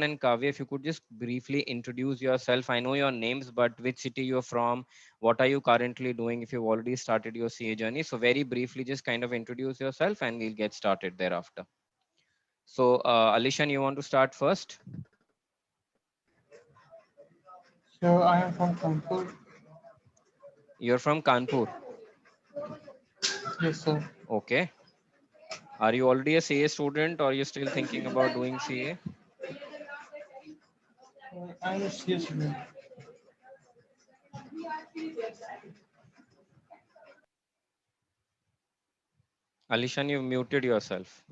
and Kavya, if you could just briefly introduce yourself. I know your names, but which city you're from, what are you currently doing if you've already started your CA journey? So very briefly, just kind of introduce yourself and we'll get started thereafter. So Alishan, you want to start first? So I am from Kanpur. You're from Kanpur. Yes, sir. Okay. Are you already a CA student or are you still thinking about doing CA? I am a CS student. Alishan, you've muted yourself.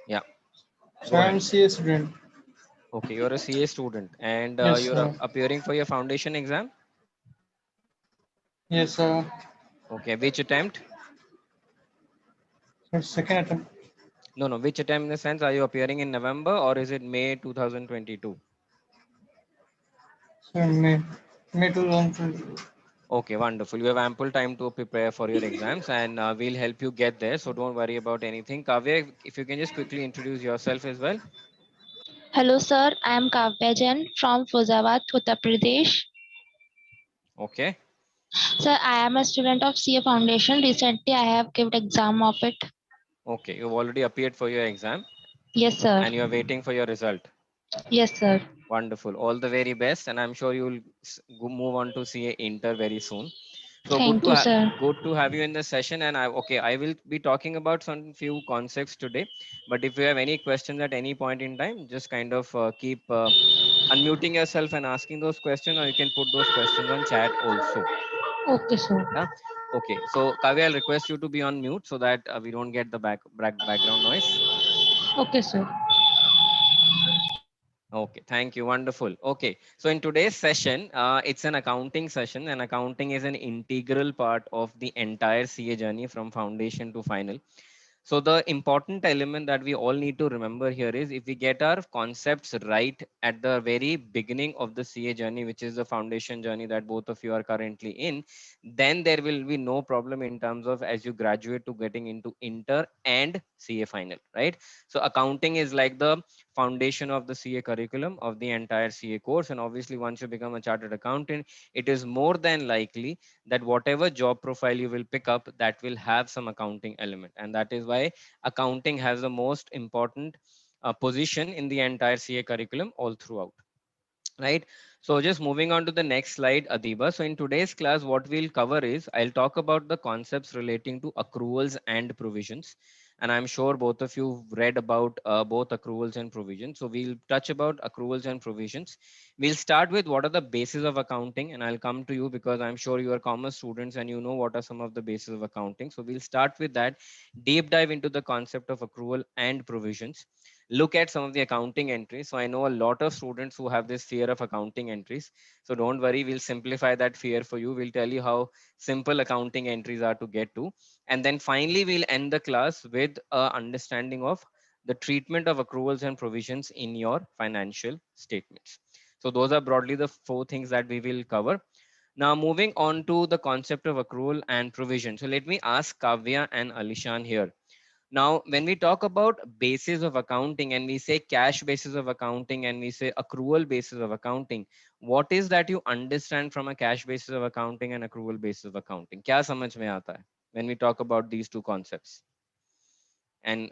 Yeah, So go I ahead. am CS student. Okay, you're a CA student and Yes, you're sir. appearing for your foundation exam. Yes, sir. Okay, which attempt? So second attempt. No, no, which attempt in the sense, are you appearing in November or is it May 2022? So May 2020. Okay, wonderful. You have ample time to prepare for your exams and we'll help you get there. So don't worry about anything. Kavya, if you can just quickly introduce yourself as well. Hello sir, I am Kavya Jain from Firozabad, Uttar Pradesh. Okay, Sir, I am a student of CA Foundation. Recently, I have given exam of it. okay. You've already appeared for your exam Yes, sir. and you're waiting for your result. Yes, sir. Wonderful. All the very best. And I'm sure you'll move on to CA Inter very soon. So Thank you, sir. good to have you in the session. And I will be talking about some few concepts today. But if you have any questions at any point in time, just kind of keep unmuting yourself and asking those questions, or you can put those questions on chat also. Okay, sir. Yeah. Okay. So Kavya, I'll request you to be on mute so that we don't get the background noise. Okay, sir. Okay, thank you. Wonderful. Okay, so in today's session, it's an accounting session, and accounting is an integral part of the entire CA journey from foundation to final. So the important element that we all need to remember here is if we get our concepts right at the very beginning of the CA journey, which is the foundation journey that both of you are currently in, then there will be no problem in terms of as you graduate to getting into inter and CA final, right? So accounting is like the foundation of the CA curriculum of the entire CA course. And obviously, once you become a chartered accountant, it is more than likely that whatever job profile you will pick up, that will have some accounting element. And that is why accounting has the most important position in the entire CA curriculum all throughout, right? So just moving on to the next slide, Adiba. So in today's class, what we'll cover is I'll talk about the concepts relating to accruals and provisions. And I'm sure both of you read about both accruals and provisions. So we'll touch about accruals and provisions. We'll start with what are the bases of accounting, and I'll come to you because I'm sure you are commerce students and you know what are some of the bases of accounting. So we'll start with that, deep dive into the concept of accrual and provisions, look at some of the accounting entries. So I know a lot of students who have this fear of accounting entries. So don't worry, we'll simplify that fear for you. We'll tell you how simple accounting entries are to get to. And then finally, we'll end the class with a understanding of the treatment of accruals and provisions in your financial statements. So those are broadly the four things that we will cover. Now moving on to the concept of accrual and provision. So let me ask Kavya and Alishan here. Now, when we talk about basis of accounting and we say cash basis of accounting and we say accrual basis of accounting, what is that you understand from a cash basis of accounting and accrual basis of accounting? क्या समझ में आता है when we talk about these two concepts? And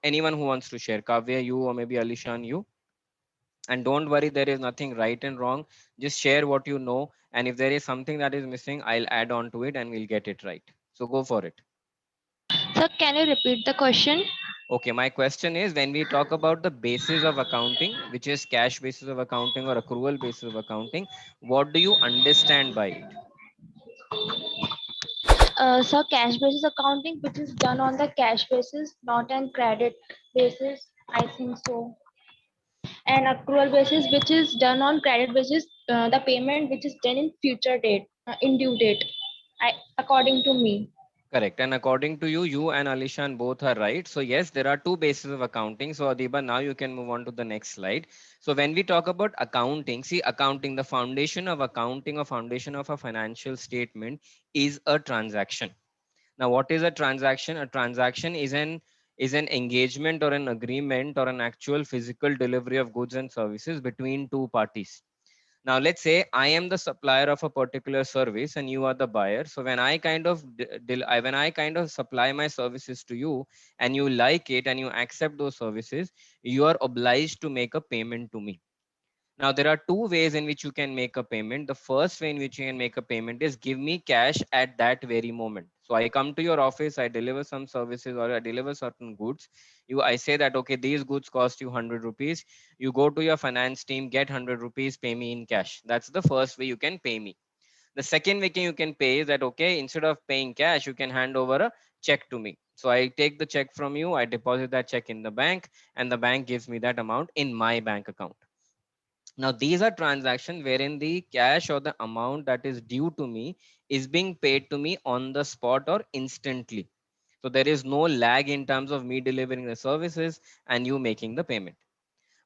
anyone who wants to share, Kavya, you or maybe Alishan, you. And don't worry, there is nothing right and wrong. Just share what you know. And if there is something that is missing, I'll add on to it and we'll get it right. So go for it. Sir, can you repeat the question? Okay, my question is when we talk about the basis of accounting, which is cash basis of accounting or accrual basis of accounting, what do you understand by it? Sir, cash basis accounting, which is done on the cash basis, not on credit basis. I think so. And accrual basis, which is done on credit basis, the payment which is done in future date, in due date. According to me. Correct. And according to you, you and Alishan both are right. So yes, there are two bases of accounting. So Adiba, now you can move on to the next slide. So when we talk about accounting, see accounting, the foundation of accounting or foundation of a financial statement is a transaction. Now, what is a transaction? A transaction is an is an engagement or an agreement or an actual physical delivery of goods and services between two parties. Now, let's say I am the supplier of a particular service and you are the buyer. So when I kind of when I kind of supply my services to you and you like it and you accept those services, you are obliged to make a payment to me. Now, there are two ways in which you can make a payment. The first way in which you can make a payment is give me cash at that very moment. So I come to your office, I deliver some services or I deliver certain goods. I say that, okay, these goods cost you 100 rupees. You go to your finance team, get 100 rupees, pay me in cash. That's the first way you can pay me. The second way you can pay is that, okay, instead of paying cash, you can hand over a check to me. So I take the check from you, I deposit that check in the bank, and the bank gives me that amount in my bank account. Now, these are transactions wherein the cash or the amount that is due to me is being paid to me on the spot or instantly. So there is no lag in terms of me delivering the services and you making the payment.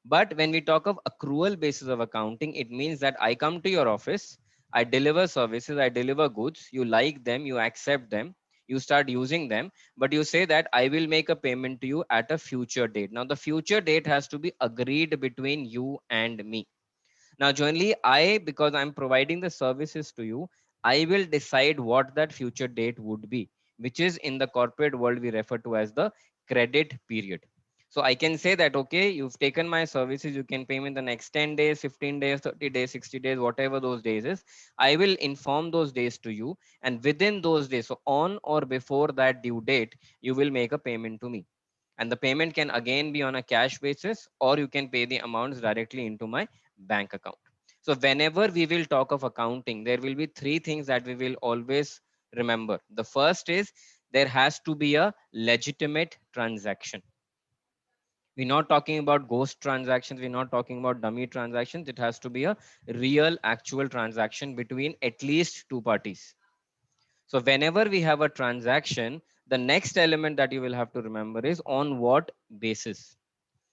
But when we talk of accrual basis of accounting, it means that I come to your office, I deliver services, I deliver goods, you like them, you accept them, you start using them, but you say that I will make a payment to you at a future date. Now, the future date has to be agreed between you and me. Now, generally, because I'm providing the services to you, I will decide what that future date would be, which is in the corporate world, we refer to as the credit period. So I can say that, okay, you've taken my services, you can pay me in the next 10 days, 15 days, 30 days, 60 days, whatever those days is. I will inform those days to you. And within those days, so on or before that due date, you will make a payment to me. And the payment can again be on a cash basis, or you can pay the amounts directly into my bank account. So whenever we will talk of accounting, there will be three things that we will always remember. The first is there has to be a legitimate transaction. We're not talking about ghost transactions. We're not talking about dummy transactions. It has to be a real actual transaction between at least two parties. So whenever we have a transaction, the next element that you will have to remember is on what basis.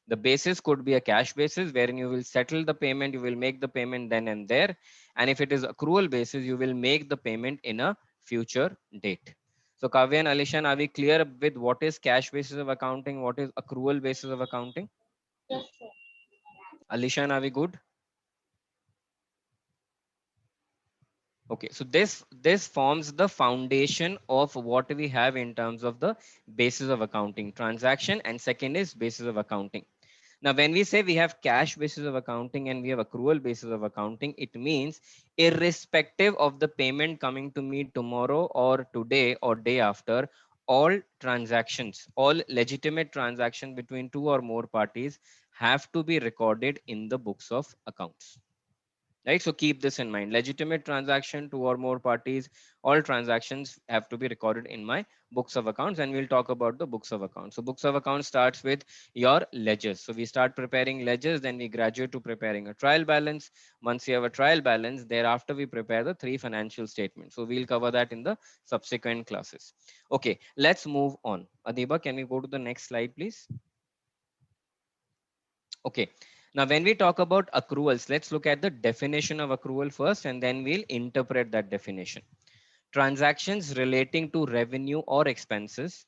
The basis could be a cash basis wherein you will settle the payment, you will make the payment then and there. And if it is accrual basis, you will make the payment in a future date. So Kavya and Alishan, are we clear with what is cash basis of accounting? What is accrual basis of accounting? Yes, sir. Alishan, are we good? Okay, so this forms the foundation of what we have in terms of the basis of accounting transaction, and second is basis of accounting. Now, when we say we have cash basis of accounting and we have accrual basis of accounting, it means irrespective of the payment coming to me tomorrow or today or day after, all transactions, all legitimate transactions between two or more parties have to be recorded in the books of accounts. Right, so keep this in mind. Legitimate transaction, two or more parties, all transactions have to be recorded in my books of accounts, and we'll talk about the books of accounts. So books of accounts starts with your ledgers. So we start preparing ledgers, then we graduate to preparing a trial balance. Once you have a trial balance, thereafter we prepare the three financial statements. So we'll cover that in the subsequent classes. Okay, let's move on. Adiba, can we go to the next slide, please? Okay. Now, when we talk about accruals, let's look at the definition of accrual first, and then we'll interpret that definition. Transactions relating to revenue or expenses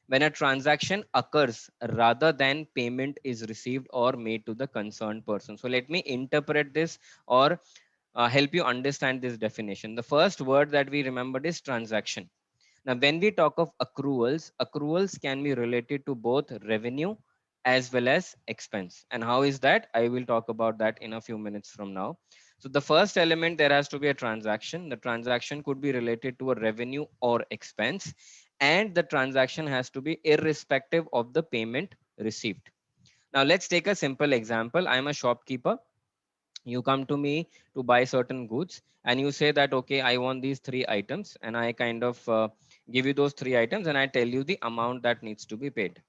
when a transaction occurs rather than payment is received or made to the concerned person. So let me interpret this or help you understand this definition. The first word that we remembered is transaction. Now, when we talk of accruals, accruals can be related to both revenue as well as expense. And how is that? I will talk about that in a few minutes from now. So the first element, there has to be a transaction. The transaction could be related to a revenue or expense, and the transaction has to be irrespective of the payment received. Now, let's take a simple example. I'm a shopkeeper. You come to me to buy certain goods and you say that, okay, I want these three items, and I kind of give you those three items and I tell you the amount that needs to be paid.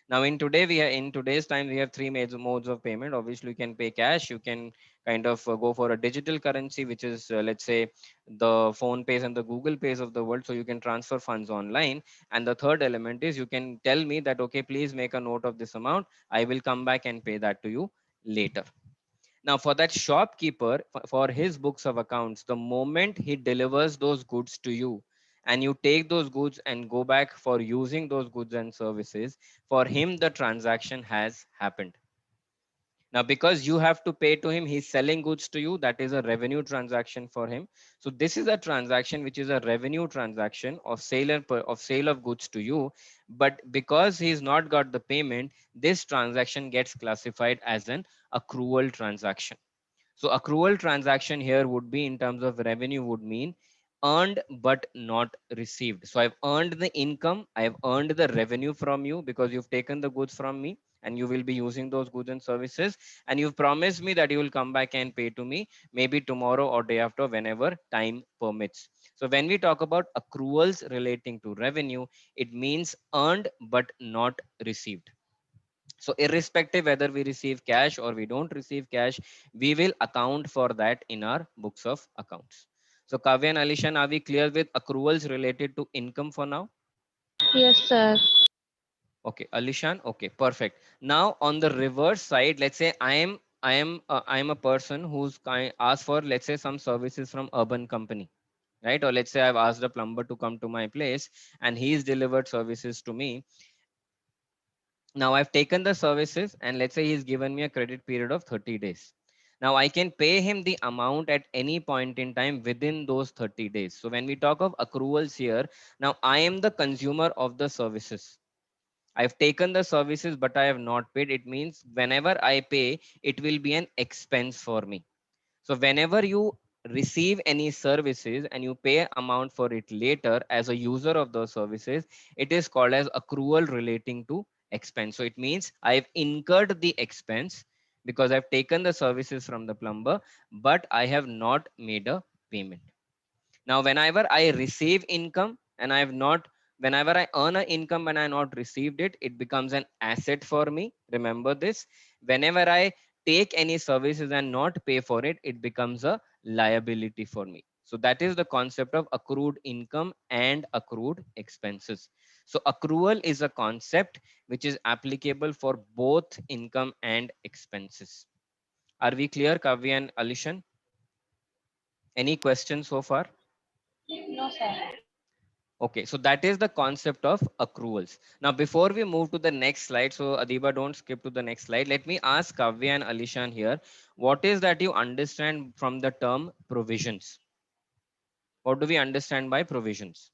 Now in today's time, we have three major modes of payment. Obviously, you can pay cash, you can kind of go for a digital currency, which is let's say the phone pays and the Google pays of the world, so you can transfer funds online. And the third element is you can tell me that, okay, please make a note of this amount, I will come back and pay that to you later. Now, for that shopkeeper, for his books of accounts, the moment he delivers those goods to you and you take those goods and go back for using those goods and services, for him the transaction has happened. Now, because you have to pay to him, he's selling goods to you. That is a revenue transaction for him. So this is a transaction which is a revenue transaction of sale of goods to you. But because he's not got the payment, this transaction gets classified as an accrual transaction. So accrual transaction here would be, in terms of revenue, would mean earned but not received. So I've earned the income, I've earned the revenue from you because you've taken the goods from me and you will be using those goods and services, and you've promised me that you will come back and pay to me maybe tomorrow or day after, whenever time permits. So when we talk about accruals relating to revenue, it means earned but not received. So irrespective whether we receive cash or we don't receive cash, we will account for that in our books of accounts. So Kavya and Alishan, are we clear with accruals related to income for now? Yes, sir. Okay, Alishan. Okay, perfect. Now on the reverse side, let's say I am a person who's asked for, let's say, some services from urban company, right? Or let's say I've asked a plumber to come to my place and he's delivered services to me. Now I've taken the services and let's say he's given me a credit period of 30 days. Now I can pay him the amount at any point in time within those 30 days. So when we talk of accruals here, now I am the consumer of the services. I've taken the services, but I have not paid. It means whenever I pay, it will be an expense for me. So whenever you receive any services and you pay amount for it later as a user of those services, it is called as accrual relating to expense. So it means I've incurred the expense because I've taken the services from the plumber, but I have not made a payment. Now, whenever I receive income and I have not, whenever I earn an income and I not received it, it becomes an asset for me. Remember this. Whenever I take any services and not pay for it, it becomes a liability for me. So that is the concept of accrued income and accrued expenses. So accrual is a concept which is applicable for both income and expenses. Are we clear, Kavya and Alishan? Any questions so far? No, sir. Okay, so that is the concept of accruals. Now, before we move to the next slide, so Adiba, don't skip to the next slide. Let me ask Kavya and Alishan here, what is that you understand from the term provisions? What do we understand by provisions?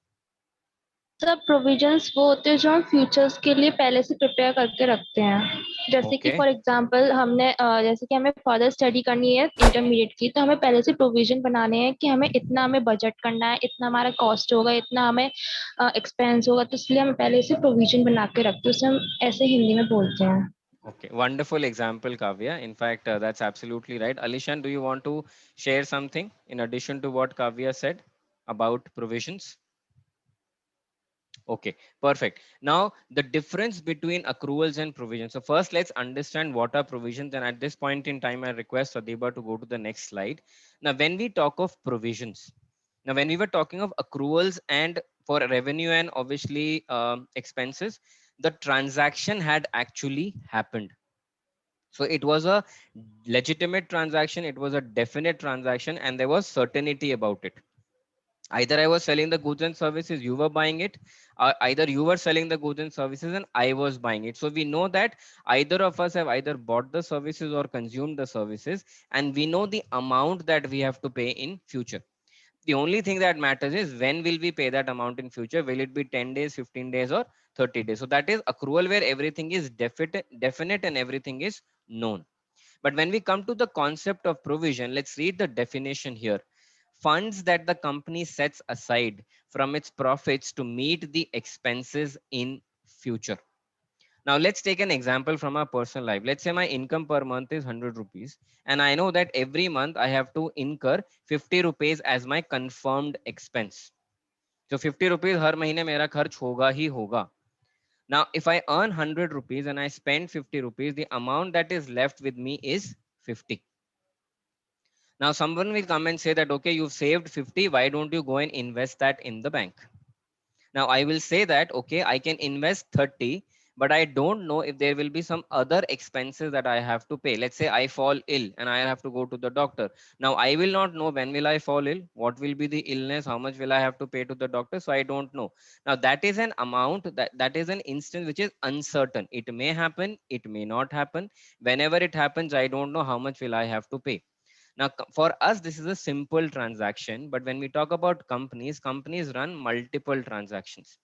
सब provisions वो होते हैं जो हम futures के लिए पहले से प्रिपेयर करके रखते हैं। जैसे कि Okay, फॉर एग्जांपल हमने जैसे कि हमें फर्दर स्टडी करनी है इंटरमीडिएट की, तो हमें पहले से प्रोविजन बनाने हैं कि हमें इतना हमें बजट करना है, इतना हमारा कॉस्ट होगा, इतना हमें एक्सपेंस होगा, तो इसलिए हमें पहले से प्रोविजन बना के रखते हैं, उसे हम ऐसे हिंदी में बोलते हैं। okay, wonderful example, Kavya. In fact, that's absolutely right. Alishan, do you want to share something in addition to what Kavya said about provisions? Okay, perfect. Now, the difference between accruals and provisions. So first, let's understand what are provisions. And at this point in time, I request Adiba to go to the next slide. Now, when we talk of provisions, now when we were talking of accruals and for revenue and obviously expenses, the transaction had actually happened. So it was a legitimate transaction. It was a definite transaction and there was certainty about it. Either I was selling the goods and services, you were buying it, or either you were selling the goods and services and I was buying it. So we know that either of us have either bought the services or consumed the services, and we know the amount that we have to pay in future. The only thing that matters is when will we pay that amount in future? Will it be 10 days, 15 days, or 30 days? So that is accrual, where everything is definite and everything is known. But when we come to the concept of provision, let's read the definition here. Funds that the company sets aside from its profits to meet the expenses in future. Now let's take an example from our personal life. Let's say my income per month is 100 rupees and I know that every month I have to incur 50 rupees as my confirmed expense. So 50 rupees हर महीने मेरा खर्च होगा ही होगा. Now, if I earn 100 rupees and I spend 50 rupees, the amount that is left with me is 50. Now, someone will come and say that, okay, you've saved 50. Why don't you go and invest that in the bank? Now, I will say that, okay, I can invest 30, but I don't know if there will be some other expenses that I have to pay. Let's say I fall ill and I have to go to the doctor. Now I will not know when will I fall ill, what will be the illness, how much will I have to pay to the doctor. So I don't know. Now that is an amount that is an instance which is uncertain. It may happen, it may not happen. Whenever it happens, I don't know how much will I have to pay. Now, for us, this is a simple transaction, but when we talk about companies, companies run multiple transactions.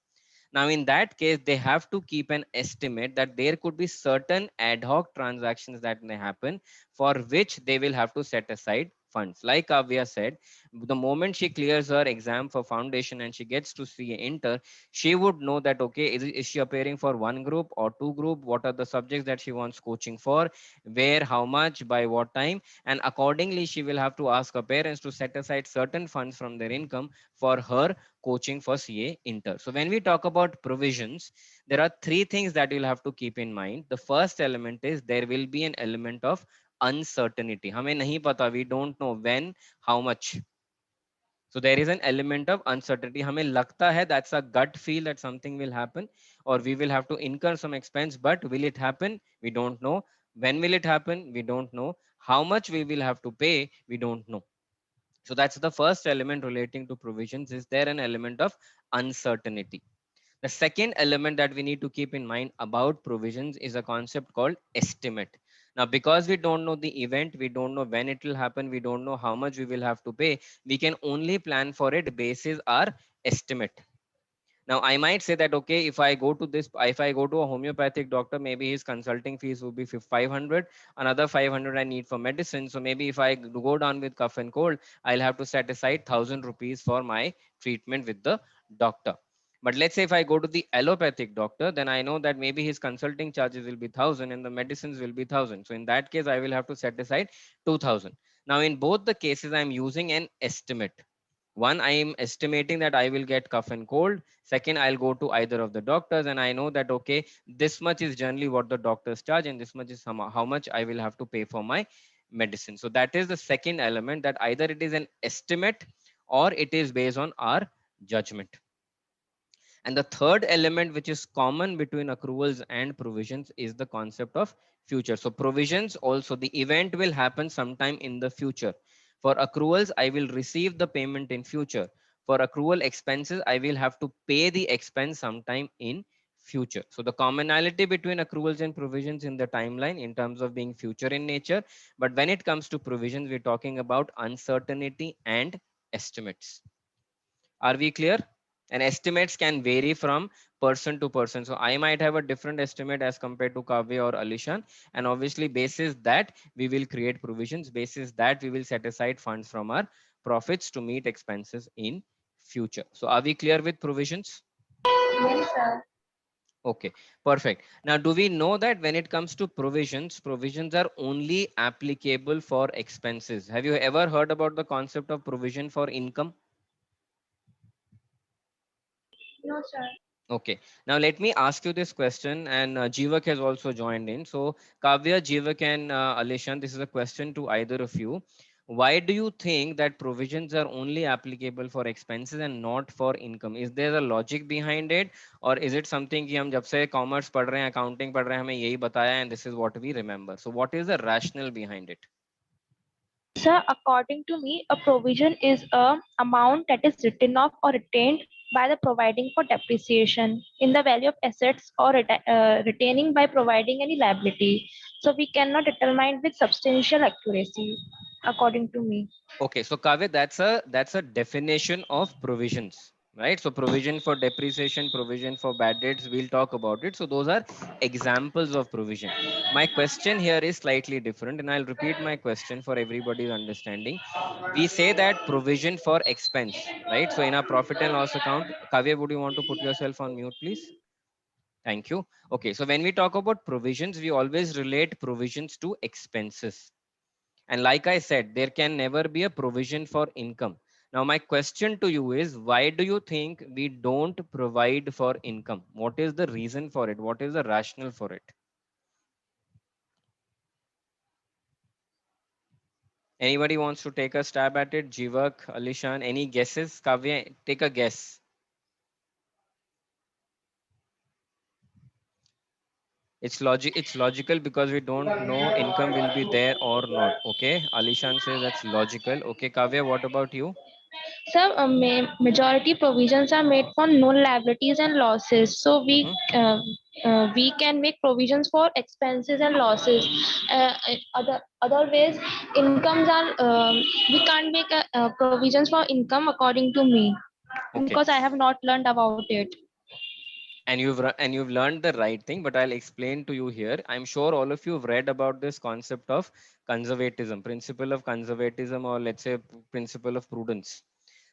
Now, in that case, they have to keep an estimate that there could be certain ad hoc transactions that may happen for which they will have to set aside funds. Like Kavya said, the moment she clears her exam for foundation and she gets to see inter, she would know that, okay, is she appearing for one group or two group? What are the subjects that she wants coaching for? Where, how much, by what time? And accordingly, she will have to ask her parents to set aside certain funds from their income for her coaching for CA Inter. So when we talk about provisions, there are three things that you'll have to keep in mind. The first element is there will be an element of uncertainty. हमें नहीं पता, we don't know when, how much. So there is an element of uncertainty. हमें लगता है, that's a gut feel that something will happen or we will have to incur some expense, but will it happen? We don't know. When will it happen? We don't know. How much we will have to pay? We don't know. So that's the first element relating to provisions. Is there an element of uncertainty? The second element that we need to keep in mind about provisions is a concept called estimate. Now, because we don't know the event, we don't know when it will happen, we don't know how much we will have to pay, we can only plan for it basis our estimate. Now, I might say that, okay, if I go to a homeopathic doctor, maybe his consulting fees will be 500, another 500 I need for medicine. So maybe if I go down with cough and cold, I'll have to set aside 1,000 rupees for my treatment with the doctor. But let's say if I go to the allopathic doctor, then I know that maybe his consulting charges will be 1,000 and the medicines will be 1,000. So in that case, I will have to set aside 2,000. Now, in both the cases, I'm using an estimate. One, I am estimating that I will get cough and cold. Second, I'll go to either of the doctors and I know that, okay, this much is generally what the doctors charge and this much is how much I will have to pay for my medicine. So that is the second element, that either it is an estimate or it is based on our judgment. And the third element, which is common between accruals and provisions, is the concept of future. So provisions also, the event will happen sometime in the future. For accruals, I will receive the payment in future. For accrual expenses, I will have to pay the expense sometime in future. So the commonality between accruals and provisions in the timeline in terms of being future in nature. But when it comes to provisions, we're talking about uncertainty and estimates. Are we clear? And estimates can vary from person to person. So I might have a different estimate as compared to Kavya or Alishan. And obviously basis that we will create provisions, basis that we will set aside funds from our profits to meet expenses in future. So are we clear with provisions? Yes, sir. Okay, perfect. Now, do we know that when it comes to provisions, provisions are only applicable for expenses? Have you ever heard about the concept of provision for income? No, sir. Okay, now let me ask you this question, and Jeevak has also joined in. So, Kavya, Jeevak, and Alishan, this is a question to either of you. Why do you think that provisions are only applicable for expenses and not for income? Is there a logic behind it, or is it something कि हम जब से commerce पढ़ रहे हैं, accounting पढ़ रहे हैं, हमें यही बताया, and this is what we remember? So, what is the rationale behind it? Sir, according to me, a provision is a amount that is written off or retained by the providing for depreciation in the value of assets or retaining by providing any liability. So we cannot determine with substantial accuracy, according to me. Okay, so Kavya, that's a definition of provisions, right? So provision for depreciation, provision for bad debts, we'll talk about it. So those are examples of provision. My question here is slightly different, and I'll repeat my question for everybody's understanding. We say that provision for expense, right? So in our profit and loss account, Kavya, would you want to put yourself on mute, please? Thank you. Okay, so when we talk about provisions, we always relate provisions to expenses. And like I said, there can never be a provision for income. Now, my question to you is, why do you think we don't provide for income? What is the reason for it? What is the rationale for it? Anybody wants to take a stab at it? Jivak, Alishan, any guesses? Kavya, take a guess. It's logical because we don't know income will be there or not. Okay. Alishan says that's logical. Okay. Kavya, what about you? Some majority provisions are made for known liabilities and losses. So Mm-hmm. we can make provisions for expenses and losses. Other ways, incomes are we can't make provisions for income according to me Okay. because I have not learned about it. And you've learned the right thing, but I'll explain to you here. I'm sure all of you have read about this concept of conservatism, principle of conservatism, or let's say principle of prudence.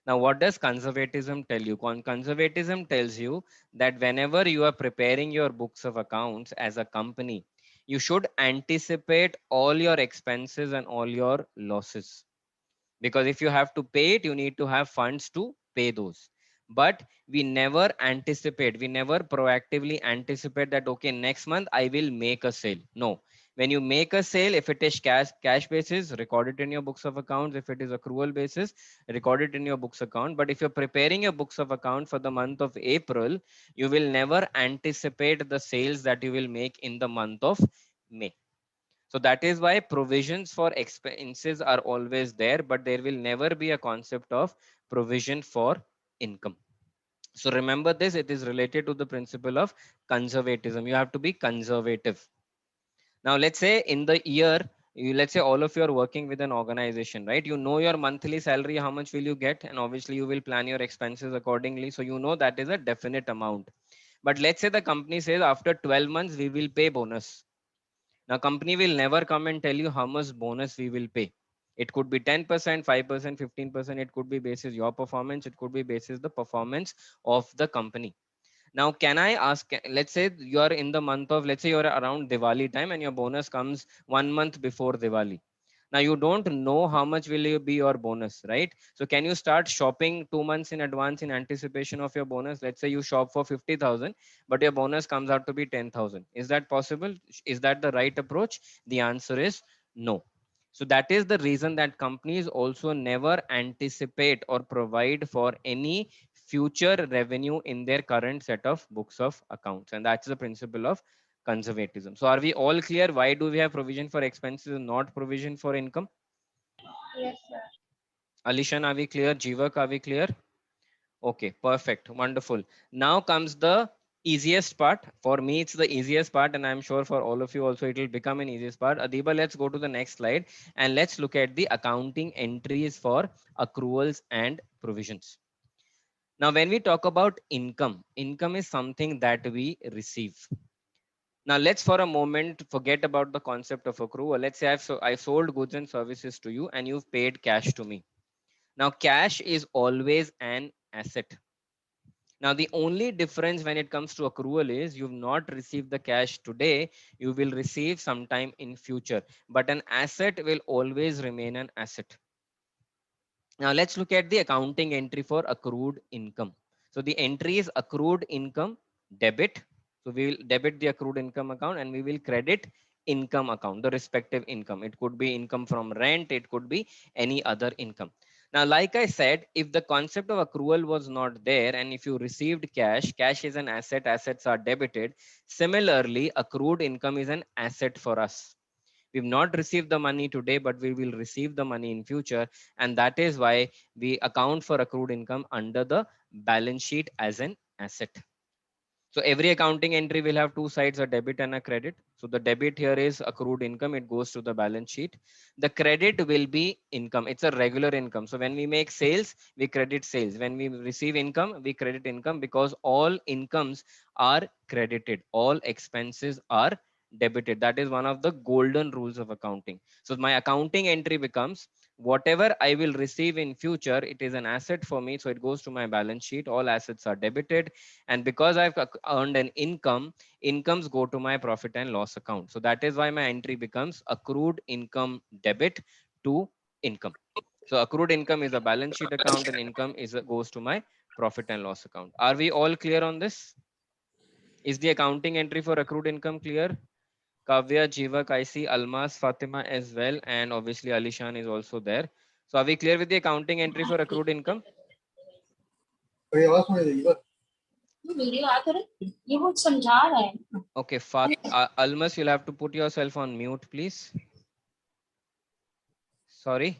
Now, what does conservatism tell you? Conservatism tells you that whenever you are preparing your books of accounts as a company, you should anticipate all your expenses and all your losses. Because if you have to pay it, you need to have funds to pay those. But we never anticipate, we never proactively anticipate that, okay, next month I will make a sale. No. When you make a sale, if it is cash basis, record it in your books of accounts. If it is accrual basis, record it in your books account. But if you're preparing your books of account for the month of April, you will never anticipate the sales that you will make in the month of May. So that is why provisions for expenses are always there, but there will never be a concept of provision for income. So remember this, it is related to the principle of conservatism. You have to be conservative. Now, let's say in the year, let's say all of you are working with an organization, right? You know your monthly salary, how much will you get? And obviously you will plan your expenses accordingly. So you know that is a definite amount. But let's say the company says after 12 months, we will pay bonus. Now, company will never come and tell you how much bonus we will pay. It could be 10%, 5%, 15%. It could be basis your performance. It could be basis the performance of the company. Now, can I ask, let's say you are in the month of, let's say you're around Diwali time and your bonus comes 1 month before Diwali. Now you don't know how much will you be your bonus, right? So can you start shopping 2 months in advance in anticipation of your bonus? Let's say you shop for 50,000, but your bonus comes out to be 10,000. Is that possible? Is that the right approach? The answer is no. So that is the reason that companies also never anticipate or provide for any future revenue in their current set of books of accounts. And that's the principle of conservatism. So are we all clear? Why do we have provision for expenses and not provision for income? Yes, sir. Alishan, are we clear? Jivak, are we clear? Okay, perfect. Wonderful. Now comes the easiest part. For me, it's the easiest part, and I'm sure for all of you also it will become an easiest part. Adiba, let's go to the next slide and let's look at the accounting entries for accruals and provisions. Now, when we talk about income, income is something that we receive. Now, let's for a moment forget about the concept of accrual. Let's say I sold goods and services to you and you've paid cash to me. Now, cash is always an asset. Now, the only difference when it comes to accrual is you've not received the cash today, you will receive sometime in future, but an asset will always remain an asset. Now, let's look at the accounting entry for accrued income. So the entry is accrued income debit. So we will debit the accrued income account and we will credit income account, the respective income. It could be income from rent, it could be any other income. Now, like I said, if the concept of accrual was not there and if you received cash, cash is an asset, assets are debited. Similarly, accrued income is an asset for us. We've not received the money today, but we will receive the money in future. And that is why we account for accrued income under the balance sheet as an asset. So every accounting entry will have two sides, a debit and a credit. So the debit here is accrued income. It goes to the balance sheet. The credit will be income. It's a regular income. So when we make sales, we credit sales. When we receive income, we credit income because all incomes are credited. All expenses are debited. That is one of the golden rules of accounting. So my accounting entry becomes whatever I will receive in future, it is an asset for me. So it goes to my balance sheet. All assets are debited, and because I've earned an income, incomes go to my profit and loss account. So that is why my entry becomes accrued income debit to income. So accrued income is a balance sheet account and income goes to my profit and loss account. Are we all clear on this? Is the accounting entry for accrued income clear? Kavya, Jivak, I see Almas, Fatima as well, and obviously Alishan is also there. So are we clear with the accounting entry for accrued income? Video आ तो रही, ये वो समझा रहा है। Okay, Almas, you'll have to put yourself on mute, please. Sorry.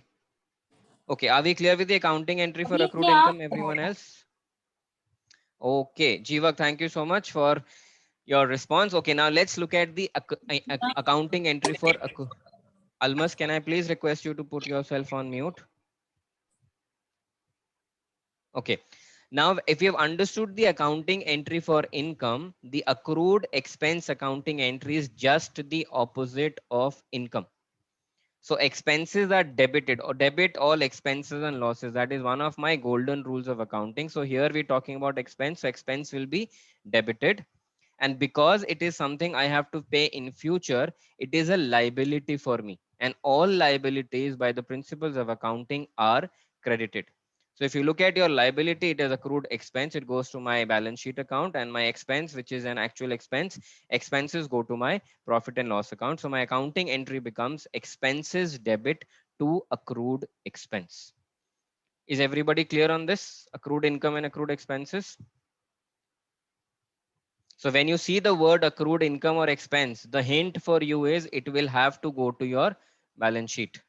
Okay, are we clear with the accounting entry for अभी accrued अपने आप income, everyone else? Okay, Jeevak, thank you so much for your response. Okay, now let's look at the accounting entry for Almas. Can I please request you to put yourself on mute? Okay. Now, if you have understood the accounting entry for income, the accrued expense accounting entry is just the opposite of income. So expenses are debited or debit all expenses and losses. That is one of my golden rules of accounting. So here we're talking about expense. So expense will be debited. And because it is something I have to pay in future, it is a liability for me. And all liabilities by the principles of accounting are credited. So if you look at your liability, it is accrued expense. It goes to my balance sheet account, and my expense, which is an actual expense, expenses go to my profit and loss account. So my accounting entry becomes expenses debit to accrued expense. Is everybody clear on this? Accrued income and accrued expenses. So when you see the word accrued income or expense, the hint for you is it will have to go to your balance sheet.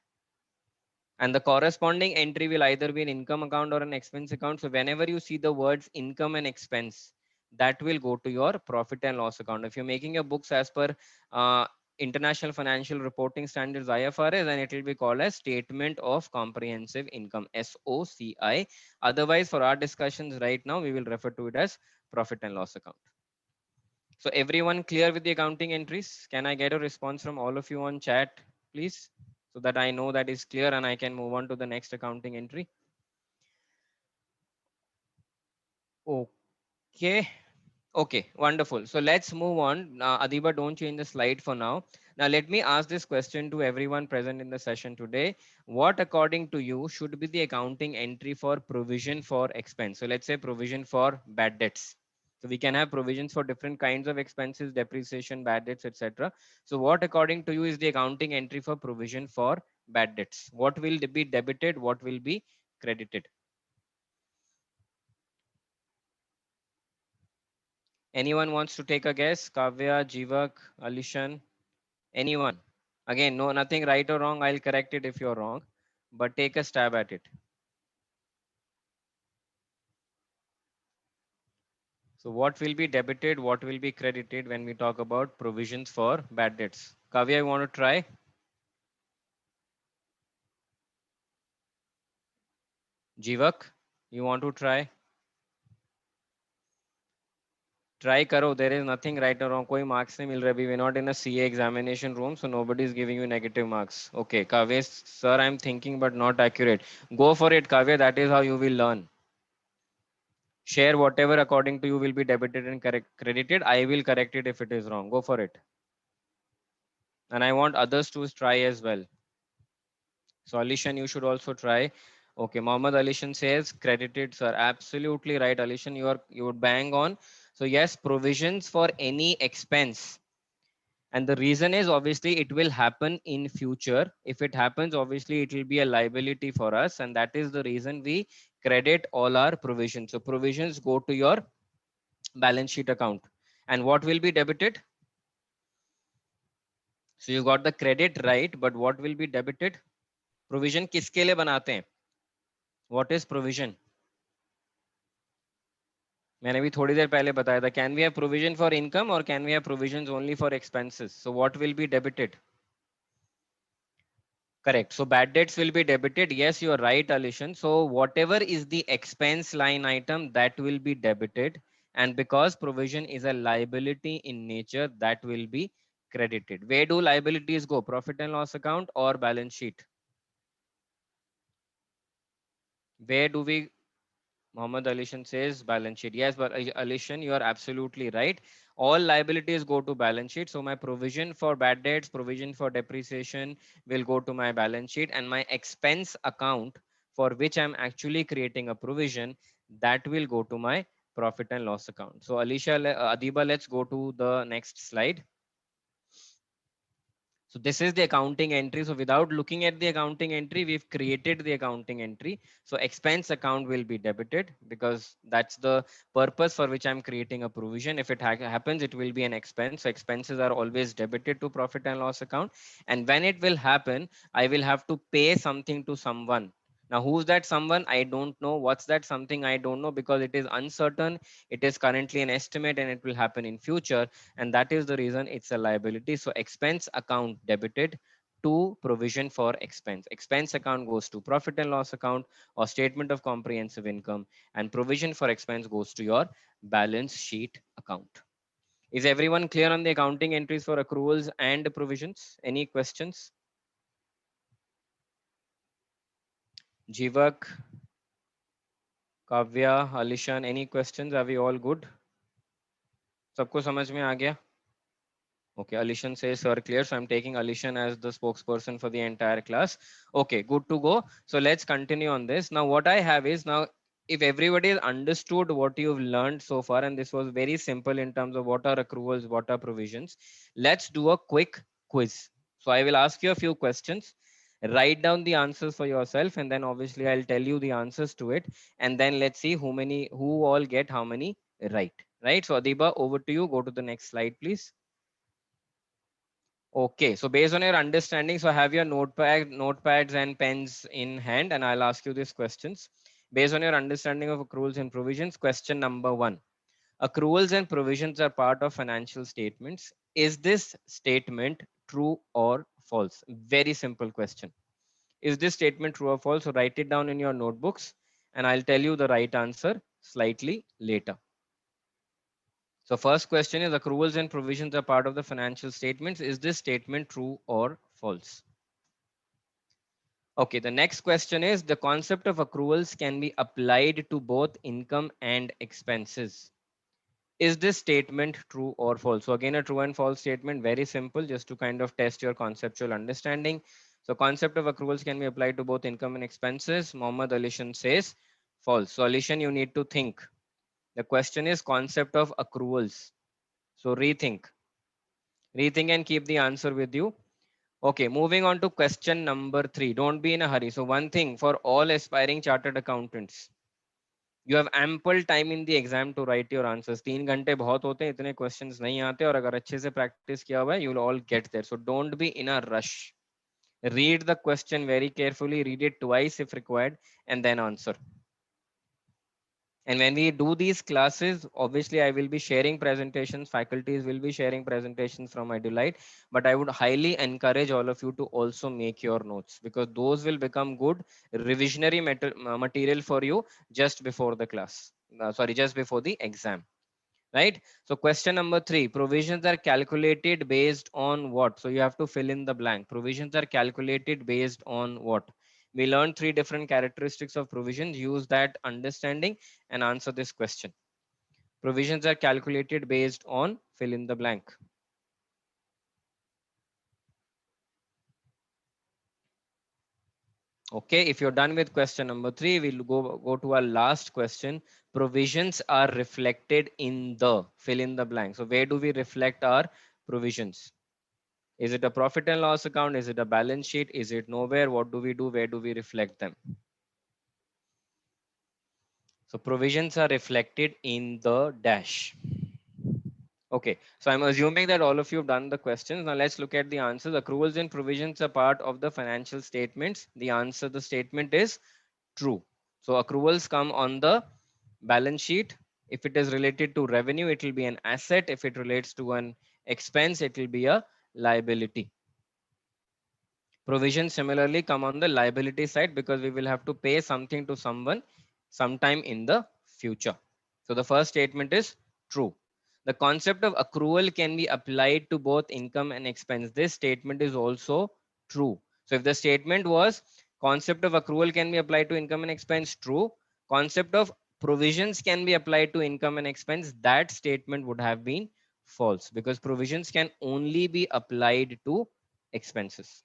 And the corresponding entry will either be an income account or an expense account. So whenever you see the words income and expense, that will go to your profit and loss account. If you're making your books as per International Financial Reporting Standards IFRS, then it will be called as Statement of Comprehensive Income, SOCI. Otherwise, for our discussions right now, we will refer to it as profit and loss account. So everyone clear with the accounting entries? Can I get a response from all of you on chat, please? So that I know that is clear and I can move on to the next accounting entry. Okay. Okay, wonderful. So let's move on. Adiba, don't change the slide for now. Now, let me ask this question to everyone present in the session today. What, according to you, should be the accounting entry for provision for expense? So let's say provision for bad debts. So we can have provisions for different kinds of expenses, depreciation, bad debts, etc. So what, according to you, is the accounting entry for provision for bad debts? What will be debited? What will be credited? Anyone wants to take a guess? Kavya, Jivak, Alishan, anyone? Again, no, nothing right or wrong. I'll correct it if you're wrong, but take a stab at it. So what will be debited? What will be credited when we talk about provisions for bad debts? Kavya, you want to try? Jivak, you want to try? Try karo. There is nothing right or wrong. Koi marks nahi mil rahe. We're not in a CA examination room, so nobody is giving you negative marks. Okay, Kavya, sir, I'm thinking but not accurate. Go for it, Kavya. That is how you will learn. Share whatever according to you will be debited and credited. I will correct it if it is wrong. Go for it. And I want others to try as well. So Alishan, you should also try. Okay, Mohammed Alishan says credited, sir. Absolutely right, Alishan. You would bang on. So yes, provisions for any expense. And the reason is obviously it will happen in future. If it happens, obviously it will be a liability for us. And that is the reason we credit all our provisions. So provisions go to your balance sheet account. And what will be debited? So you got the credit right, but what will be debited? Provision किसके लिए बनाते हैं? What is provision? मैंने भी थोड़ी देर पहले बताया था. Can we have provision for income or can we have provisions only for expenses? So what will be debited? Correct. So bad debts will be debited. Yes, you are right, Alishan. So whatever is the expense line item that will be debited, and because provision is a liability in nature, that will be credited. Where do liabilities go? Profit and loss account or balance sheet? Where do we? Mohammed Alishan says balance sheet. Yes, but Alishan, you are absolutely right. All liabilities go to balance sheet. So my provision for bad debts, provision for depreciation will go to my balance sheet, and my expense account for which I'm actually creating a provision, that will go to my profit and loss account. So Adiba, let's go to the next slide. So this is the accounting entry. So without looking at the accounting entry, we've created the accounting entry. So expense account will be debited because that's the purpose for which I'm creating a provision. If it happens, it will be an expense. So expenses are always debited to profit and loss account. And when it will happen, I will have to pay something to someone. Now, who's that someone? I don't know. What's that something? I don't know, because it is uncertain. It is currently an estimate and it will happen in future. And that is the reason it's a liability. So expense account debited to provision for expense. Expense account goes to profit and loss account or statement of comprehensive income, and provision for expense goes to your balance sheet account. Is everyone clear on the accounting entries for accruals and provisions? Any questions? Jivak, Kavya, Alishan, any questions? Are we all good? सबको समझ में आ गया? Okay, Alishan says, sir, clear. So I'm taking Alishan as the spokesperson for the entire class. Okay, good to go. So let's continue on this. Now, what I have is, now, if everybody has understood what you've learned so far, and this was very simple in terms of what are accruals, what are provisions, let's do a quick quiz. So I will ask you a few questions. Write down the answers for yourself, and then obviously I'll tell you the answers to it. And then let's see who all get how many right. Right. So Adiba, over to you. Go to the next slide, please. Okay, so based on your understanding, so have your notepads and pens in hand, and I'll ask you these questions. Based on your understanding of accruals and provisions, question number 1. Accruals and provisions are part of financial statements. Is this statement true or false? Very simple question. Is this statement true or false? So write it down in your notebooks, and I'll tell you the right answer slightly later. So first question is, accruals and provisions are part of the financial statements. Is this statement true or false? Okay, the next question is, the concept of accruals can be applied to both income and expenses. Is this statement true or false? So again, a true and false statement, very simple, just to kind of test your conceptual understanding. So concept of accruals can be applied to both income and expenses. Mohammad Alishan says false. So Alishan, you need to think. The question is concept of accruals. So rethink and keep the answer with you. Okay, moving on to question number 3. Don't be in a hurry. So one thing for all aspiring chartered accountants, you have ample time in the exam to write your answers. 3 घंटे बहुत होते हैं, इतने questions नहीं आते, और अगर अच्छे से practice किया हुआ है, you will all get there. So don't be in a rush. Read the question very carefully, read it twice if required, and then answer. And when we do these classes, obviously I will be sharing presentations, faculties will be sharing presentations from Edulite, but I would highly encourage all of you to also make your notes, because those will become good revisionary material for you just before the class. Just before the exam. Right? So question number 3, provisions are calculated based on what? So you have to fill in the blank. Provisions are calculated based on what? We learned 3 different characteristics of provisions. Use that understanding and answer this question. Provisions are calculated based on fill in the blank. Okay, if you're done with question number 3, we'll go to our last question. Provisions are reflected in the fill in the blank. So where do we reflect our provisions? Is it a profit and loss account? Is it a balance sheet? Is it nowhere? What do we do? Where do we reflect them? So provisions are reflected in the dash. Okay, so I'm assuming that all of you have done the questions. Now let's look at the answers. Accruals and provisions are part of the financial statements. The answer, the statement is true. So accruals come on the balance sheet. If it is related to revenue, it will be an asset. If it relates to an expense, it will be a liability. Provisions similarly come on the liability side, because we will have to pay something to someone sometime in the future. So the first statement is true. The concept of accrual can be applied to both income and expense. This statement is also true. So if the statement was concept of accrual can be applied to income and expense, true. Concept of provisions can be applied to income and expense, that statement would have been false, because provisions can only be applied to expenses.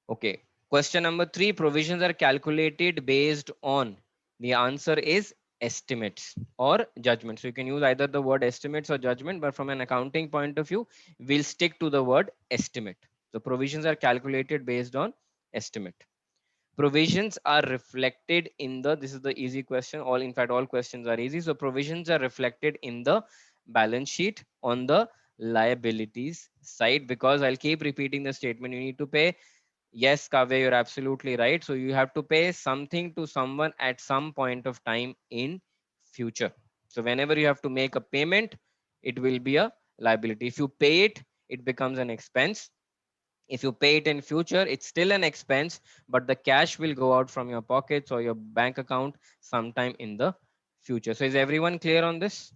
Okay, question number 3, provisions are calculated based on. The answer is estimates or judgment. So you can use either the word estimates or judgment, but from an accounting point of view, we'll stick to the word estimate. So provisions are calculated based on estimate. Provisions are reflected in the, this is the easy question, all in fact all questions are easy. So provisions are reflected in the balance sheet on the liabilities side, because I'll keep repeating the statement, you need to pay. Yes, Kavya, you're absolutely right. So you have to pay something to someone at some point of time in future. So whenever you have to make a payment, it will be a liability. If you pay it, it becomes an expense. If you pay it in future, it's still an expense, but the cash will go out from your pockets or your bank account sometime in the future. So is everyone clear on this?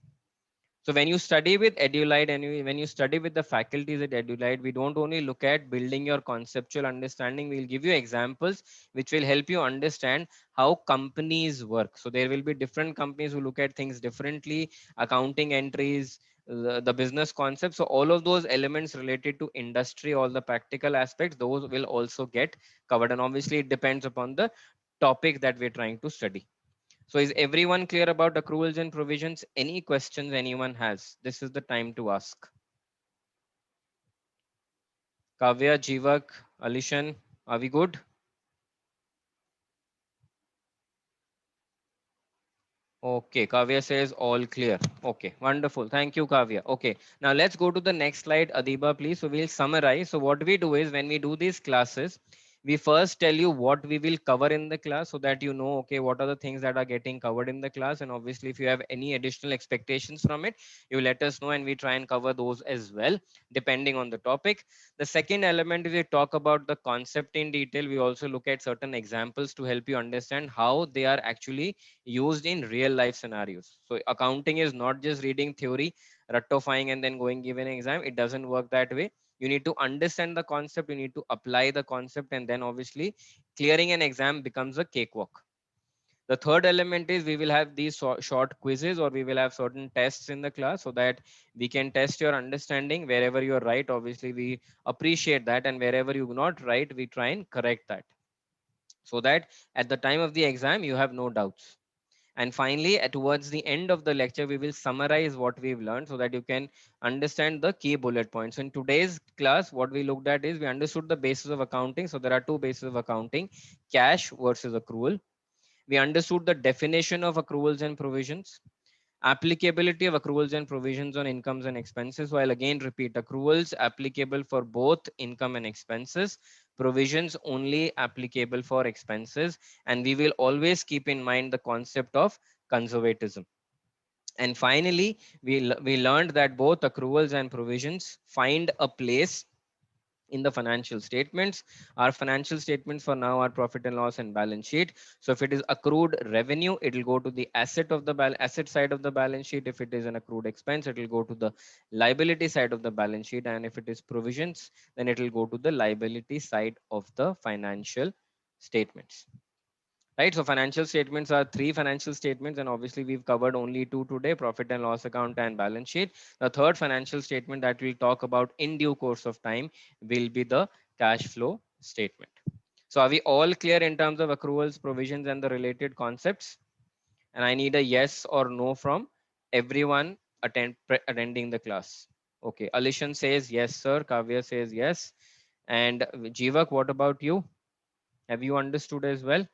So when you study with Edulite and when you study with the faculties at Edulite, we don't only look at building your conceptual understanding, we'll give you examples which will help you understand how companies work. So there will be different companies who look at things differently, accounting entries, the business concepts. So all of those elements related to industry, all the practical aspects, those will also get covered. And obviously it depends upon the topic that we're trying to study. So is everyone clear about accruals and provisions? Any questions anyone has? This is the time to ask. Kavya, Jivak, Alishan, are we good? Okay, Kavya says all clear. Okay, wonderful. Thank you, Kavya. Okay, now let's go to the next slide, Adiba, please. So we'll summarize. So what we do is when we do these classes, we first tell you what we will cover in the class so that you know, okay, what are the things that are getting covered in the class. And obviously, if you have any additional expectations from it, you let us know and we try and cover those as well, depending on the topic. The second element is we talk about the concept in detail. We also look at certain examples to help you understand how they are actually used in real life scenarios. So accounting is not just reading theory, ratifying and then going give an exam. It doesn't work that way. You need to understand the concept, you need to apply the concept, and then obviously clearing an exam becomes a cakewalk. The third element is we will have these short quizzes, or we will have certain tests in the class so that we can test your understanding. Wherever you're right, obviously we appreciate that, and wherever you're not right, we try and correct that so that at the time of the exam you have no doubts. And finally, towards the end of the lecture, we will summarize what we've learned so that you can understand the key bullet points. In today's class, what we looked at is we understood the basis of accounting. So there are two bases of accounting: cash versus accrual. We understood the definition of accruals and provisions, applicability of accruals and provisions on incomes and expenses. So I'll again repeat, accruals applicable for both income and expenses, provisions only applicable for expenses. And we will always keep in mind the concept of conservatism. And finally, we learned that both accruals and provisions find a place in the financial statements. Our financial statements for now are profit and loss and balance sheet. So if it is accrued revenue, it will go to the asset of the asset side of the balance sheet. If it is an accrued expense, it will go to the liability side of the balance sheet. And if it is provisions, then it will go to the liability side of the financial statements. Right, so financial statements are three financial statements, and obviously we've covered only two today: profit and loss account and balance sheet. The third financial statement that we'll talk about in due course of time will be the cash flow statement. So are we all clear in terms of accruals, provisions, and the related concepts? And I need a yes or no from everyone attending the class. Okay, Alishan says yes, sir. Kavya says yes. And Jivak, what about you? Have you understood as well?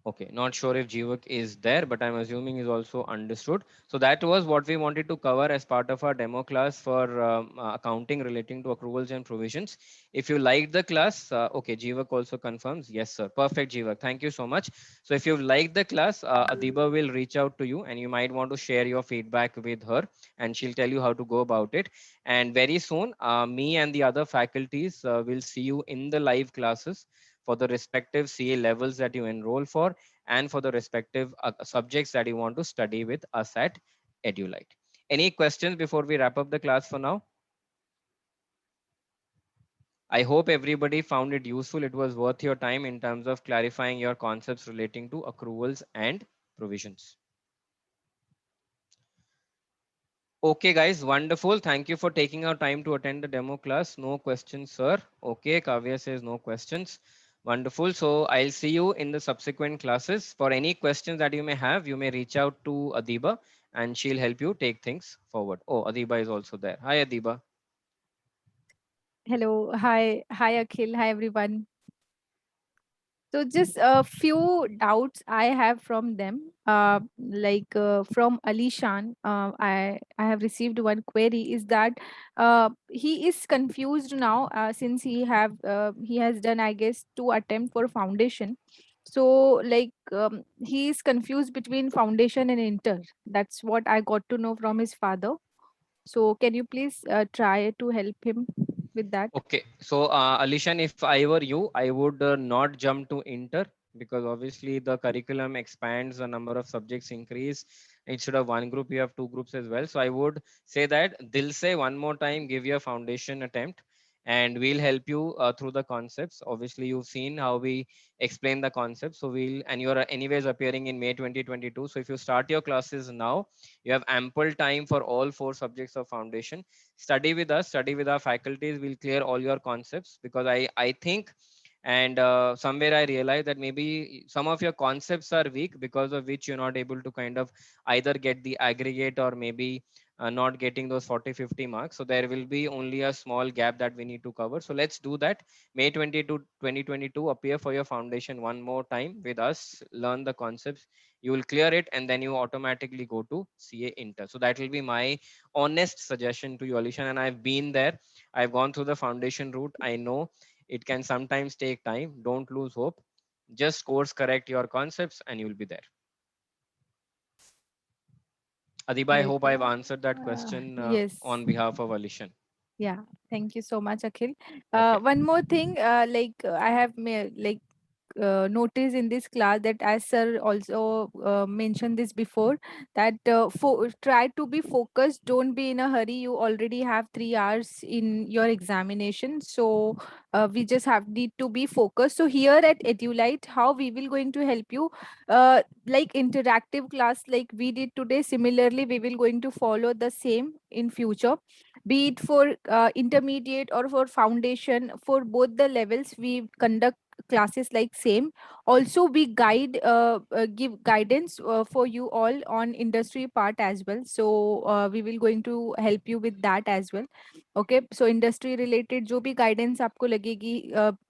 Okay, not sure if Jivak is there, but I'm assuming is also understood. So that was what we wanted to cover as part of our demo class for accounting relating to accruals and provisions. If you liked the class, okay, Jivak also confirms. Yes, sir. Perfect, Jivak. Thank you so much. So if you've liked the class, Adiba will reach out to you and you might want to share your feedback with her and she'll tell you how to go about it. And very soon, me and the other faculties will see you in the live classes for the respective CA levels that you enroll for and for the respective subjects that you want to study with us at Edulite. Any questions before we wrap up the class for now? I hope everybody found it useful. It was worth your time in terms of clarifying your concepts relating to accruals and provisions. Okay, guys, wonderful. Thank you for taking our time to attend the demo class. No questions, sir. Okay, Kavya says no questions. Wonderful. So I'll see you in the subsequent classes. For any questions that you may have, you may reach out to Adiba and she'll help you take things forward. Oh, Adiba is also there. Hi, Adiba. Hello. Hi. Hi, Akhil. Hi, everyone. So just a few doubts I have from them. From Alishan, I have received one query. Is that he is confused now since he has done, I guess, 2 attempts for foundation. So he is confused between foundation and inter. That's what I got to know from his father. So can you please try to help him with that? Okay. So Alishan, if I were you, I would not jump to inter because obviously the curriculum expands, the number of subjects increase. Instead of one group, you have two groups as well. So I would say that they'll say one more time, give your foundation attempt and we'll help you through the concepts. Obviously, you've seen how we explain the concepts. So and you're anyways appearing in May 2022. So if you start your classes now, you have ample time for all 4 subjects of foundation. Study with us, study with our faculties, will clear all your concepts because I think and somewhere I realized that maybe some of your concepts are weak because of which you're not able to kind of either get the aggregate or maybe not getting those 40-50 marks. So there will be only a small gap that we need to cover. So let's do that. May 22 2022, appear for your foundation one more time with us, learn the concepts, you will clear it, and then you automatically go to CA inter. So that will be my honest suggestion to you, Alishan. And I've been there, I've gone through the foundation route. I know it can sometimes take time. Don't lose hope. Just course correct your concepts and you'll be there. Adiba, I Right. hope I've answered that question Yes. on behalf of Alishan. Yeah. Thank you so much, Akhil. Okay. One more thing, I have noticed in this class that, as sir also mentioned this before, that try to be focused. Don't be in a hurry. You already have 3 hours in your examination, so we just have need to be focused. So here at Edulite, how we will going to help you, like interactive class like we did today. Similarly, we will going to follow the same in future, be it for intermediate or for foundation. For both the levels we conduct classes like same. Also we give guidance for you all on industry part as well. So we will going to help you with that as well. Okay, so industry related जो भी guidance आपको लगेगी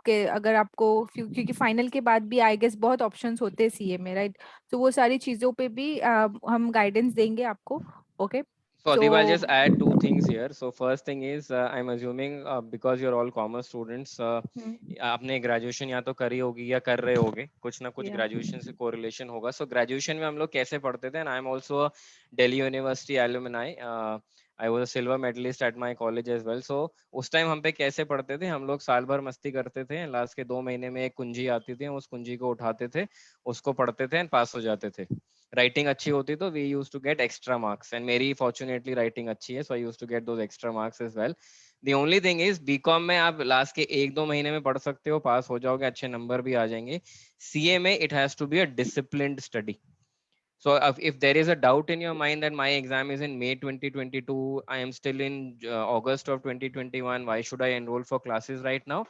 कि अगर आपको क्योंकि final के बाद भी आई गेस बहुत ऑप्शंस होते हैं सीए में, राइट? तो वो सारी चीज़ों पे भी हम गाइडेंस देंगे आपको. Okay, So so Adiba, I'll just add 2 things here. So first thing is, I'm assuming because you're all commerce students, आपने ग्रेजुएशन या तो करी होगी या कर रहे होगे, कुछ ना कुछ या ग्रेजुएशन से कोरिलेशन होगा. सो ग्रेजुएशन में हम लोग कैसे पढ़ते थे, and I am also Delhi University alumni. I was a silver medallist at my college as well. So उस टाइम हम पे कैसे पढ़ते थे, हम लोग साल भर मस्ती करते थे. लास्ट के 2 महीने में एक कुंजी आती थी, हम उस कुंजी को उठाते थे, उसको पढ़ते थे एंड पास हो जाते थे. राइटिंग अच्छी होती तो we use to get extra marks, and मेरी फॉर्चुनेटली राइटिंग अच्छी है, so I use to get those extra marks as well. The only thing is BCom में आप लास्ट के 1-2 महीने में पढ़ सकते हो, पास हो जाओगे, अच्छे नंबर भी आ जाएंगे. सीए में it has to be a disciplined study. So if there is a doubt in your mind that my exam is in May 2022, I am still in August of 2021, why should I enroll for classes right now?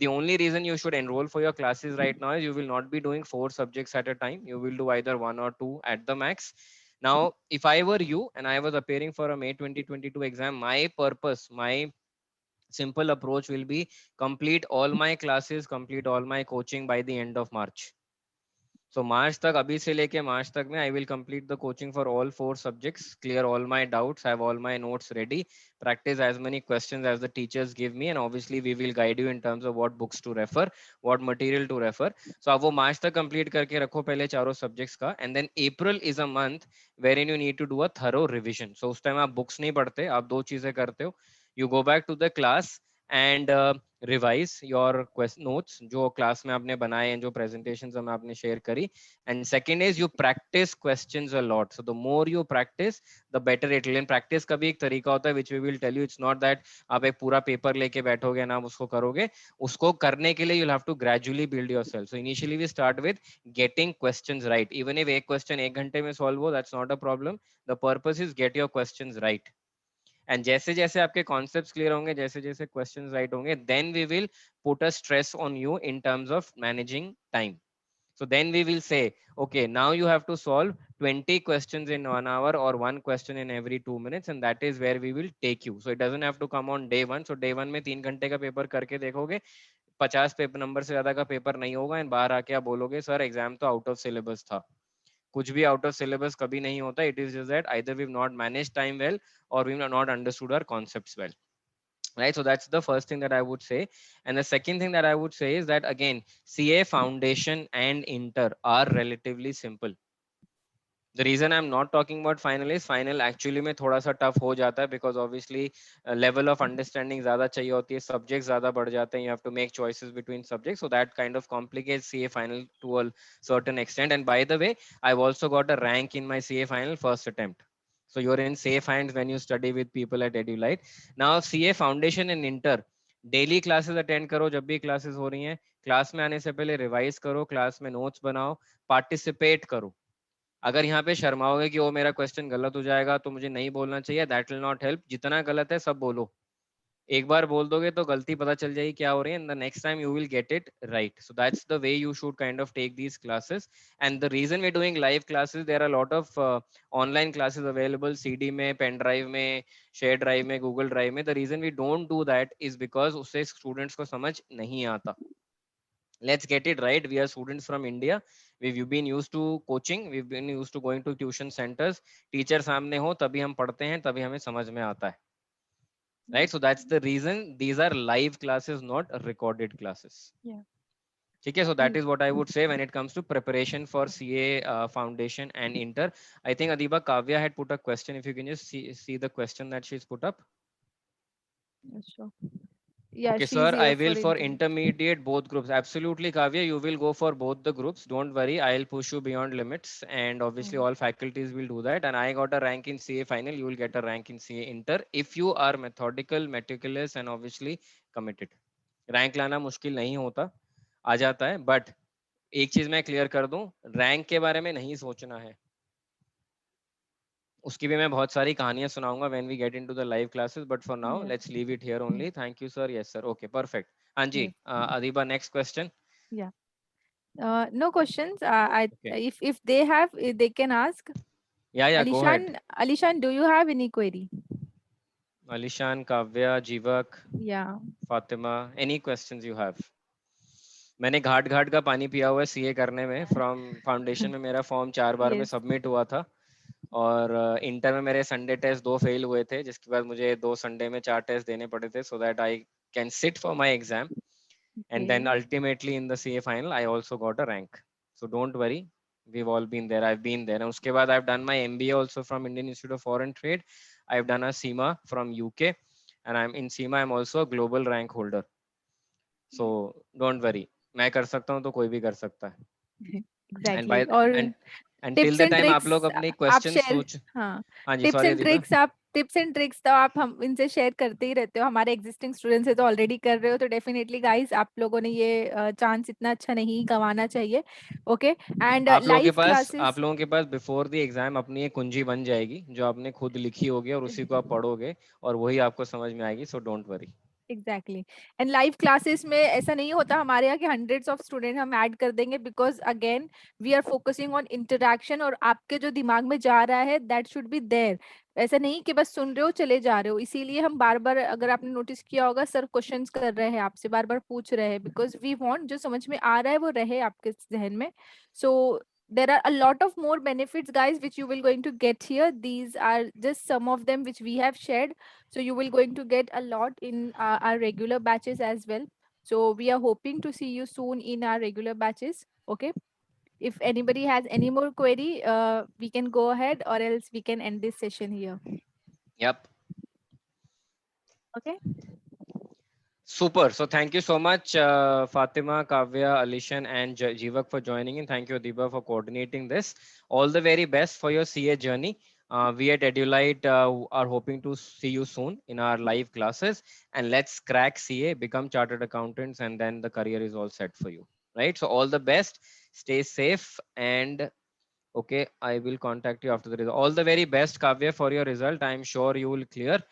The only reason you should enroll for your classes right now is you will not be doing 4 subjects at a time. You will do either 1 or 2 at the max. Now, if I were you and I was appearing for a May 2022 exam, my purpose, my simple approach will be complete all my classes, complete all my coaching by the end of March. So मार्च तक, अभी से लेके मार्च तक में I will complete the coaching for all 4 subjects, clear all my doubts, have all my notes ready, practice as many questions as the teachers give me, and obviously we will guide you in terms of what books to refer, what material to refer. So आप वो मार्च तक complete करके रखो पहले चारों subjects का, and then April is a month wherein you need to do a thorough revision. So उस time आप books नहीं पढ़ते, आप 2 चीजें करते हो. You go back to the class and revise your notes जो क्लास में आपने बनाए हैं, जो प्रेजेंटेशंस में आपने शेयर करी. And second is you practice questions a lot. So the more you practice the better it will. Practice का भी एक तरीका होता है which we will tell you. It's not that आप एक पूरा पेपर लेके बैठोगे ना, आप उसको करोगे. उसको करने के लिए you have to gradually build yourself. So initially we start with getting questions right. Even if एक क्वेश्चन 1 घंटे में सॉल्व हो, that's not a problem. The purpose is get your questions right. And जैसे जैसे आपके कॉन्सेप्ट्स क्लियर होंगे, जैसे जैसे क्वेश्चंस राइट होंगे, then we will put a stress on you in terms of managing time. So then we will say, okay, now you have to solve 20 questions in 1 hour or one question in every 2 minutes, and that is where we will take you. So it doesn't have to come on day one. So day one में 3 घंटे का paper करके देखोगे, 50 paper number से ज्यादा का paper नहीं होगा, एंड बाहर आके आप बोलोगे सर एग्जाम तो आउट ऑफ सिलेबस था. कुछ भी आउट ऑफ सिलेबस कभी नहीं होता. It is just that either we've not managed time well or we've not understood our concepts well. Right, so that's the first thing that I would say. And the second thing that I would say is that again, CA foundation and inter are relatively simple. The reason I'm not talking about final is final actually में थोड़ा सा tough हो जाता है, because obviously level of understanding ज़्यादा चाहिए होती है, subjects ज़्यादा बढ़ जाते हैं, you have to make choices between subjects, so that kind of complicates CA final to a certain extent. And by the way, I've also got a rank in my CA final first attempt. So you're in safe hands when you study with people at Edulite. Now CA foundation and inter, daily classes attend करो. जब भी classes हो रही हैं, class में आने से पहले रिवाइज करो, क्लास में नोट्स बनाओ, पार्टिसिपेट करो. अगर यहाँ पे शर्माओगे कि वो मेरा क्वेश्चन गलत हो जाएगा तो मुझे नहीं बोलना चाहिए, दैट विल नॉट हेल्प. जितना गलत है सब बोलो. एक बार बोल दोगे तो गलती पता चल जाएगी क्या हो रही है, and the next time you will get it right. So that's the way you should kind of take these classes. And the reason we doing live classes, there are lot of online classes available, CD में, pen drive में, share drive में, Google drive में. The reason we don't do that is because उससे students को समझ नहीं आता. Let's get it right. We are students from India. We've been used to coaching, we've been used to going to tuition centers. Teacher सामने हो तभी हम पढ़ते हैं, तभी हमें समझ में आता है. Right, so that's the reason these are live classes, not recorded classes. Yeah. Okay, so that is what I would say when it comes to preparation for CA foundation and inter. I think Adiba Kavya had put a question. If you can just see the question that she's put up. Sure. Yeah, Okay, she's sir, I here will for intermediate. intermediate both groups. Absolutely, Kavya, you will go for both the groups. Don't worry, I'll push you beyond limits, and obviously all faculties will do that. And I got a rank in CA final, you will get a rank in CA inter if you are methodical, meticulous, and obviously committed. Rank लाना मुश्किल नहीं होता, आ जाता है, but एक चीज मैं clear कर दूं, रैंक के बारे में नहीं सोचना है. उसकी भी मैं बहुत सारी कहानियां सुनाऊंगा when we get into the live classes, but for now Yeah. let's leave it here only. Thank you sir. Yes sir. Okay, perfect. Anji, Yes. Adiba, next question. Yeah. No questions. Okay. If they have, they can ask. Yeah, go ahead. Alishan, do you have any query? Alishan, Kavya, Jeevak, Yeah. Fatima, any questions you have? मैंने घाट घाट का पानी पिया हुआ है CA करने में. From foundation में मेरा फॉर्म 4 बार में Yes. सबमिट हुआ था, और इंटर में मेरे संडे टेस्ट 2 फेल हुए थे, जिसके बाद मुझे 2 संडे में 4 टेस्ट देने पड़े थे, so that I can sit for my exam. And then Okay. ultimately in the CA final, I also got a rank. So don't worry, we've all been there. I've been there. And उसके बाद I've done my MBA also from Indian Institute of Foreign Trade. I've done a CIMA from UK, and I'm in CIMA. I'm also a global rank holder. So don't worry. मैं कर सकता हूँ तो कोई भी कर सकता है. And by Exactly. और and till tips the end time आप ट्रिक्स लोग अपने आप questions शेयर, सोच. हाँ, हाँ जी, tips sorry and Deepa. Tricks आप टिप्स एंड ट्रिक्स तो आप हम इनसे शेयर करते ही रहते हो. हमारे एग्जिस्टिंग स्टूडेंट्स से तो ऑलरेडी कर रहे हो, तो डेफिनेटली गाइस आप लोगों ने ये चांस इतना अच्छा नहीं गंवाना चाहिए. ओके. And live classes. आप लोगों के पास बिफोर द एग्जाम अपनी एक कुंजी बन जाएगी जो आपने खुद लिखी होगी, और उसी को आप पढ़ोगे और वही आपको समझ में आएगी. So don't worry. Exactly. And live classes में ऐसा नहीं होता हमारे यहाँ कि हंड्रेड्स ऑफ स्टूडेंट हम ऐड कर देंगे, because again we are focusing on interaction, और आपके जो दिमाग में जा रहा है दैट शुड बी देयर. ऐसा नहीं कि बस सुन रहे हो चले जा रहे हो. इसीलिए हम बार बार, अगर आपने नोटिस किया होगा, सर क्वेश्चंस कर रहे हैं आपसे, बार बार पूछ रहे हैं, बिकॉज वी वांट जो समझ में आ रहा है वो रहे आपके जहन में. सो there are a lot of more benefits guys which you will going to get here. These are just some of them which we have shared, so you will going to get a lot in our regular batches as well. So we are hoping to see you soon in our regular batches. Okay, if anybody has any more query, we can go ahead, or else we can end this session here. Yep. Okay. Super. So thank you so much, Fatima, Kavya, Alishan, and Jeevak for joining in. Thank you, Adiba, for coordinating this. All the very best for your CA journey. We at Edulite are hoping to see you soon in our live classes, and let's crack CA, become chartered accountants, and then the career is all set for you. Right. So all the best. Stay safe, and okay, I will contact you after the result. All the very best, Kavya, for your result. I'm sure you will clear.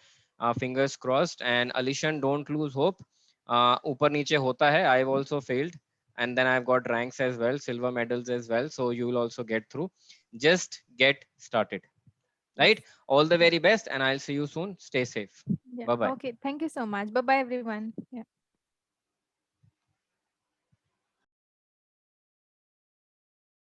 Fingers crossed. And Alishan, don't lose hope. Upar niche hota hai. I've also failed, and then I've got ranks as well, silver medals as well. So you will also get through. Just get started. Right? All the very best, and I'll see you soon. Stay safe. Yeah. Bye bye. Okay. Thank you so much. Bye bye, everyone. Yeah.